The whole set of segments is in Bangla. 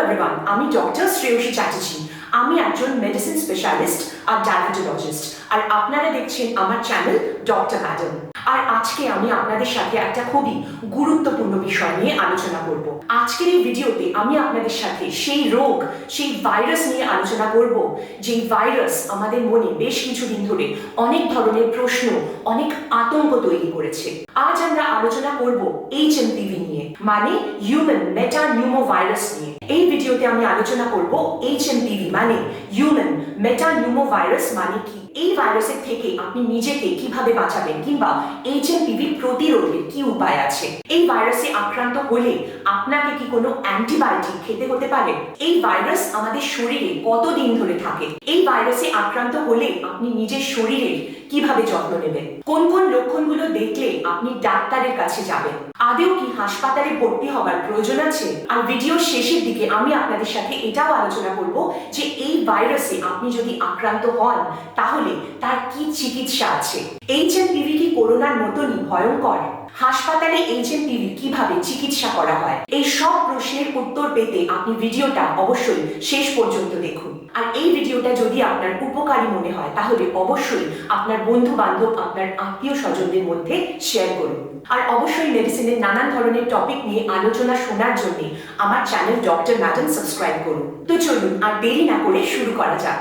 এভরিওয়ান, আমি ডক্টর শ্রেয়সী চ্যাটার্জি। আমি একজন মেডিসিন স্পেশালিস্ট আর ডায়াবেটোলজিস্ট, আর আপনারা দেখছেন আমার চ্যানেল ডক্টর ম্যাডাম। আর আজকে আমি আপনাদের সাথে একটা খুবই গুরুত্বপূর্ণ বিষয় নিয়ে আলোচনা করব। আজকের এই ভিডিওতে আমি আপনাদের সাথে সেই রোগ, সেই ভাইরাস নিয়ে আলোচনা করব, যেই ভাইরাস আমাদের মনে বেশ কিছুদিন ধরে অনেক ধরনের প্রশ্ন, অনেক আতঙ্ক তৈরি করেছে। আজ আমরা আলোচনা করব HMPV নিয়ে, মানে হিউম্যান মেটানিউমোভাইরাস নিয়ে। এই ভিডিওতে আমি আলোচনা করব HMPV মানে হিউম্যান মেটানিউমোভাইরাস মানে কি, এই ভাইরাসের থেকে আপনি নিজেকে কিভাবে বাঁচাবেন, কিংবা HMPV প্রতিরোধের কি উপায় আছে। এই ভাইরাসে আক্রান্ত হলে আপনাকে কি কোনো অ্যান্টিবায়োটিক খেতে হতে পারে? এই ভাইরাস আমাদের শরীরে কতদিন ধরে থাকে? এই ভাইরাসে আক্রান্ত হলে আপনি নিজের শরীরের কিভাবে যত্ন নেবেন? কোন কোন লক্ষণগুলো দেখলে আপনি ডাক্তারের কাছে যাবেন? আদেও কি হাসপাতালে ভর্তি হওয়ার প্রয়োজন আছে? আর ভিডিওর শেষের দিকে আমি আপনাদের সাথে এটাও আলোচনা করব যে এই ভাইরাসে আপনি যদি আক্রান্ত হন তাহলে তার কি চিকিৎসা আছে। HMPV কি করোনার মতনই ভয়ঙ্কর? হাসপাতালে HMPV কিভাবে চিকিৎসা করা হয়? এই সব প্রশ্নের উত্তর পেতে আপনি ভিডিওটা অবশ্যই শেষ পর্যন্ত দেখুন। আর এই ভিডিওটা যদি আপনার উপকারী মনে হয় তাহলে অবশ্যই আপনার বন্ধু বান্ধব, আপনার আত্মীয় স্বজনদের মধ্যে শেয়ার করুন। আর অবশ্যই মেডিসিনের নানান ধরনের টপিক নিয়ে আলোচনা শোনার জন্য আমার চ্যানেল ডক্টর ম্যাডাম সাবস্ক্রাইব করুন। তো চলুন আর দেরি না করে শুরু করা যাক।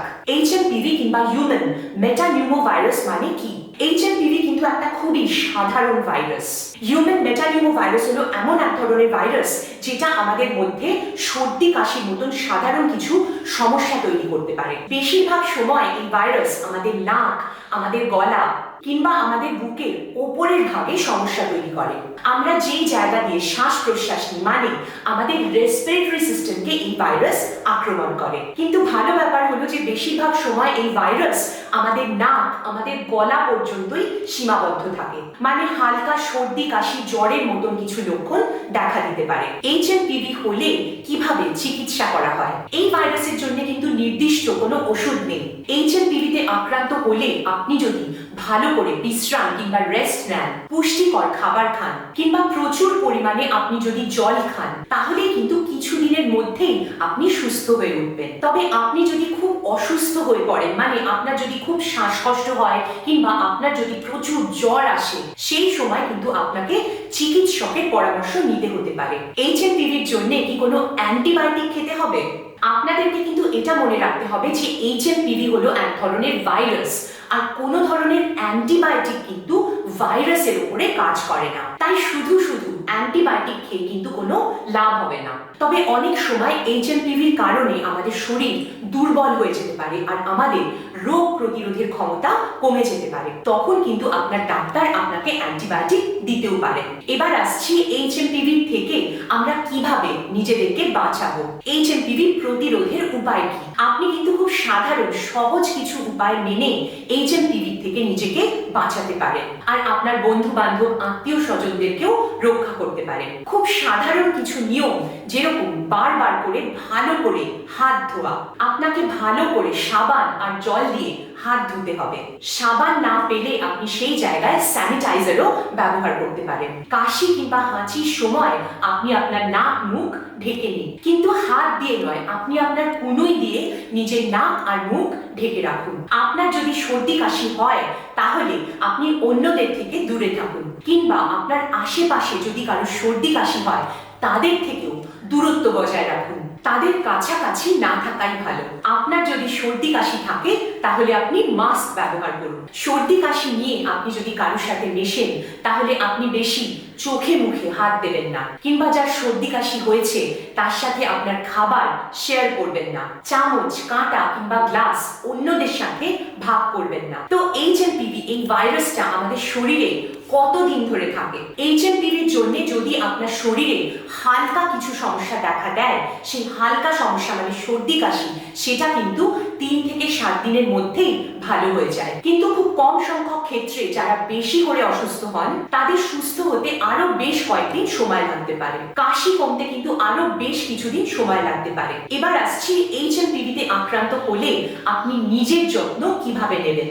HMPV কিংবা হিউম্যান মেটানিউমোভাইরাস মানে কি? HMPV কিন্তু একটা খুবই সাধারণ ভাইরাস। হিউম্যান মেটানিউমোভাইরাস হলো এমন এক ধরনের ভাইরাস যেটা আমাদের মধ্যে সর্দি কাশির মতন সাধারণ কিছু সমস্যা তৈরি করতে পারে। বেশিরভাগ সময় এই ভাইরাস আমাদের নাক, আমাদের গলা কিংবা আমাদের বুকের ওপরের ভাগে সমস্যা তৈরি করে। আমরা যেই জায়গা দিয়ে শ্বাস প্রশ্বাস নিই, মানে আমাদের রেসপিরেটরি সিস্টেমকে এই ভাইরাস আক্রমণ করে। কিন্তু ভালো ব্যাপার হলো যে বেশিরভাগ সময় এই ভাইরাস আমাদের নাক, আমাদের গলা পর্যন্তই সীমাবদ্ধ থাকে, মানে হালকা সর্দি কাশি জ্বরের মতন কিছু লক্ষণ দেখা দিতে পারে। HMPV হলে কিভাবে চিকিৎসা করা হয়? এই ভাইরাসের জন্য কিন্তু নির্দিষ্ট কোনো ওষুধ নেই। HMPV তে আক্রান্ত হলে আপনি যদি ভালো করে বিশ্রাম কিংবা রেস্ট নেন, পুষ্টিকর খাবার খান, কিংবা প্রচুর পরিমাণে আপনি যদি জল খান, তাহলে কিন্তু কিছুদিনের মধ্যেই আপনি সুস্থ হয়ে উঠবেন। তবে আপনি যদি খুব অসুস্থ হয়ে পড়েন, মানে আপনার যদি খুব শ্বাসকষ্ট হয় কিংবা আপনার যদি প্রচুর জ্বর আসে, সেই সময় কিন্তু আপনাকে চিকিৎসকের পরামর্শ নিতে হতে পারে। HMPVর জন্য কি কোনো অ্যান্টিবায়োটিক খেতে হবে? আপনাদেরকে কিন্তু এটা মনে রাখতে হবে যে HMPV হলো এক ধরনের ভাইরাস, আর কোনো ধরনের অ্যান্টিবায়োটিক কিন্তু ভাইরাসের উপরে কাজ করে না। তাই শুধু শুধু অ্যান্টিবায়োটিক খেয়ে কিন্তু কোনো লাভ হবে না। তবে অনেক সময় HMPVর কারণে আমাদের শরীর দুর্বল হয়ে যেতে পারে আর আমাদের রোগ প্রতিরোধের ক্ষমতা কমে যেতে পারে। তখন কিন্তু আপনার ডাক্তার আপনাকে অ্যান্টিবায়োটিক দিতেও পারে। এবার আসছি HMPV থেকে আমরা কিভাবে নিজেদেরকে বাঁচাবো। HMPV প্রতিরোধের উপায় কি? আপনি কিন্তু খুব সাধারণ সহজ কিছু উপায় মেনে HMPV থেকে নিজেকে বাঁচাতে পারেন, আর আপনার বন্ধু বান্ধব, আত্মীয় স্বজনদেরকেও রক্ষা করতে পারেন। খুব সাধারণ কিছু নিয়ম, যেরকম বারবার করে ভালো করে হাত ধোয়া। আপনাকে ভালো করে সাবান আর জল দিয়ে হাত ধুতে হবে। সাবান না পেলে আপনি সেই জায়গায় স্যানিটাইজারও ব্যবহার করতে পারেন। কাশি কিংবা হাঁচির সময় আপনি আপনার নাক মুখ ঢেকে নিন, কিন্তু হাত দিয়ে নয়, আপনি আপনার কনুই দিয়ে নিজের নাক আর মুখ ঢেকে রাখুন। আপনার যদি সর্দি কাশি হয় তাহলে আপনি অন্যদের থেকে দূরে থাকুন, কিংবা আপনার আশেপাশে যদি কারো সর্দি কাশি হয় তাদের থেকেও দূরত্ব বজায় রাখুন। তাদের কাছাকাছি না থাকাই ভালো। আপনার যদি সর্দি কাশি থাকে তাহলে আপনি মাস্ক ব্যবহার করুন। সর্দি কাশি নিয়ে আপনি যদি কারোর সাথে মেশেন তাহলে আপনি বেশি চোখে মুখে হাত দেবেন না, কিংবা যার সর্দি কাশি হয়েছে তার সাথে আপনার খাবার শেয়ার করবেন না। চামচ, কাঁটা কিংবা গ্লাস অন্যদের সাথে ভাগ করবেন না। তো HMPV এই ভাইরাসটা আমাদের শরীরে কতদিন ধরে থাকে? HMPVর জন্য যদি আপনার শরীরে হালকা কিছু সমস্যা দেখা দেয়, সেই হালকা সমস্যা মানে সর্দি কাশি, সেটা কিন্তু 3 থেকে 7 দিনের মধ্যেই ভালো হয়ে যায়। কিন্তু খুব কম সংখ্যক ক্ষেত্রে যারা বেশি করে অসুস্থ হন তাদের সুস্থ হতে আরো বেশ কয়েকদিন সময় লাগতে পারে। কাশি কমতে কিন্তু আরো বেশ কিছুদিন সময় লাগতে পারে। এবার আসছি HMPV তে আক্রান্ত হলে আপনি নিজের যত্ন কিভাবে নেবেন।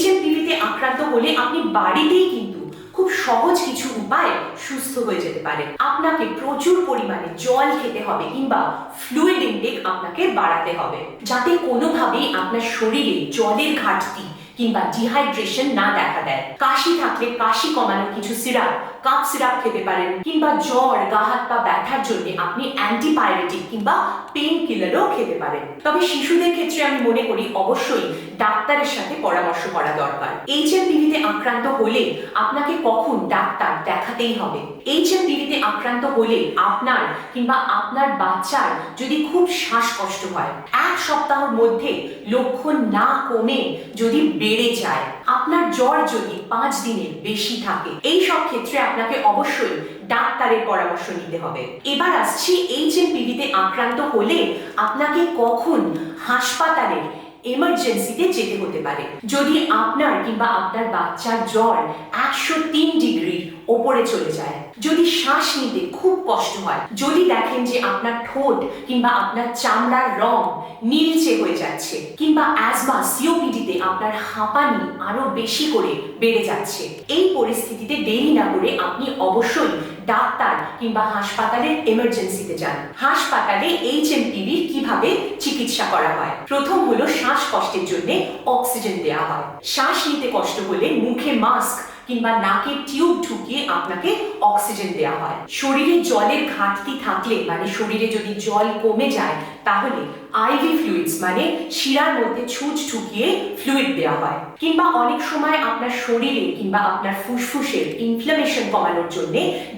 HMPV তে আক্রান্ত হলে আপনি বাড়িতেই কিন্তু খুব সহজ কিছু উপায়ে সুস্থ হয়ে যেতে পারেন। আপনাকে প্রচুর পরিমাণে জল খেতে হবে কিংবা ফ্লুইড ইনটেক আপনাকে বাড়াতে হবে, যাতে কোনোভাবেই আপনার শরীরে জলের ঘাটতি কিংবা ডিহাইড্রেশন না দেখা দেয়। কাশি থাকলে কাশি কমানোর কিছু সিরাপ, কাপ সিরাপ খেতে পারেন, কিংবা জ্বর, গা হাত পা ব্যথার জন্য আপনি অ্যান্টিপাইরেটিক কিংবা পেইন কিলারও খেতে পারেন। তবে শিশুদের ক্ষেত্রে আমি মনে করি অবশ্যই ডাক্তারের সাথে পরামর্শ করা দরকার। এইচএমপিভিতে আক্রান্ত হলে আপনাকে কখন ডাক্তার দেখাতেই হবে। এইচএমপিভিতে আক্রান্ত হলে আপনার কিংবা আপনার বাচ্চার যদি খুব শ্বাসকষ্ট হয়, 1 সপ্তাহের মধ্যে লক্ষণ না কমে যদি বেড়ে যায়, আপনার জ্বর যদি 5 দিনের বেশি থাকে, এই সব ক্ষেত্রে আপনাকে অবশ্যই ডাক্তারের পরামর্শ নিতে হবে। এবার আসছি এইচএমপিভিতে আক্রান্ত হলে আপনাকে কখন হাসপাতালের এমার্জেন্সিতে যেতে হতে পারে। যদি আপনার কিংবা আপনার বাচ্চার জ্বর 103 ডিগ্রির ওপরে চলে যায়, যদি শ্বাস নিতে খুব কষ্ট হয়, যদি দেখেন যে আপনার ঠোঁট কিংবা আপনার চামড়ার রং নীলচে হয়ে যাচ্ছে, কিংবা অ্যাজমা সিওপিডিতে আপনার হাঁপানি আরো বেশি করে বেড়ে যাচ্ছে, এই পরিস্থিতিতে দেরি না করে আপনি অবশ্যই ডাক্তার কিংবা হাসপাতালের এমার্জেন্সিতে যান। হাসপাতালে এইচএমপিভির কিভাবে চিকিৎসা করা হয়? প্রথম হলো শ্বাসকষ্টের জন্য অক্সিজেন দেওয়া হয়। শ্বাস নিতে কষ্ট হলে মুখে মাস্ক কিংবা নাকে টিউব ঢুকিয়ে আপনাকে অক্সিজেন দেওয়া হয়। শরীরে জলের ঘাটতি থাকলে, মানে শরীরে যদি জল কমে যায়, তাহলে আইভি ফ্লুইডস মানে শিরার মধ্যে ছুঁচ ঢুকিয়ে ফ্লুইড দেওয়া হয়। কিংবা অনেক সময় আপনার শরীরে কিংবা আপনার ফুসফুসের ইনফ্লামেশন কমানোর জন্য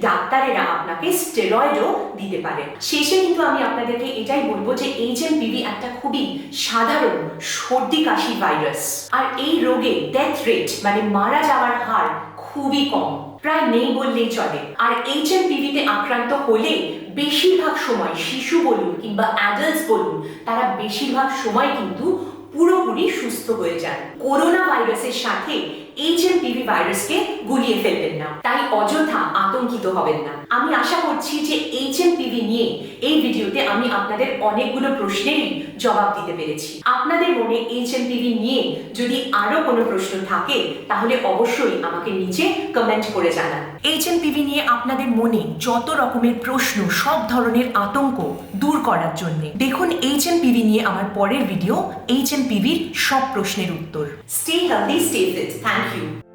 ডাক্তারেরা আপনাকে স্টেরয়েডও দিতে পারে। শেষে কিন্তু আমি আপনাদেরকে এটাই বলবো যে এইচএমপিভি একটা খুবই সাধারণ সর্দি কাশি ভাইরাস, আর এই রোগে ডেথ রেট মানে মারা যাওয়ার হার খুবই কম, প্রায় নেই বললেই চলে। আর এইচএমপিভিতে আক্রান্ত হলে বেশিরভাগ সময় শিশু বলুন কিংবা অ্যাডাল্টস বলুন, তারা বেশিরভাগ সময় কিন্তু পুরোপুরি সুস্থ হয়ে যান। করোনা ভাইরাসের সাথে এইচএমপিভি ভাইরাসকে গুলিয়ে ফেলবেন না, তাই অযথা আতঙ্কিত হবেন না। আমি আশা করছি যে এইচএমপিভি নিয়ে এই ভিডিওতে আমি আপনাদের অনেকগুলো প্রশ্নেরই জবাব দিতে পেরেছি। আপনাদের মনে এইচএমপিভি নিয়ে যদি আরো কোনো প্রশ্ন থাকে, তাহলে অবশ্যই আমাকে নিচে কমেন্ট করে জানান। এইচএমপিভি নিয়ে আপনাদের মনে যত রকমের প্রশ্ন, সব ধরনের আতঙ্ক দূর করার জন্য দেখুন এইচএমপিভি নিয়ে আমার পরের ভিডিও, এইচএমপিভির সব প্রশ্নের উত্তর। Stay healthy, stay fit. Thank you.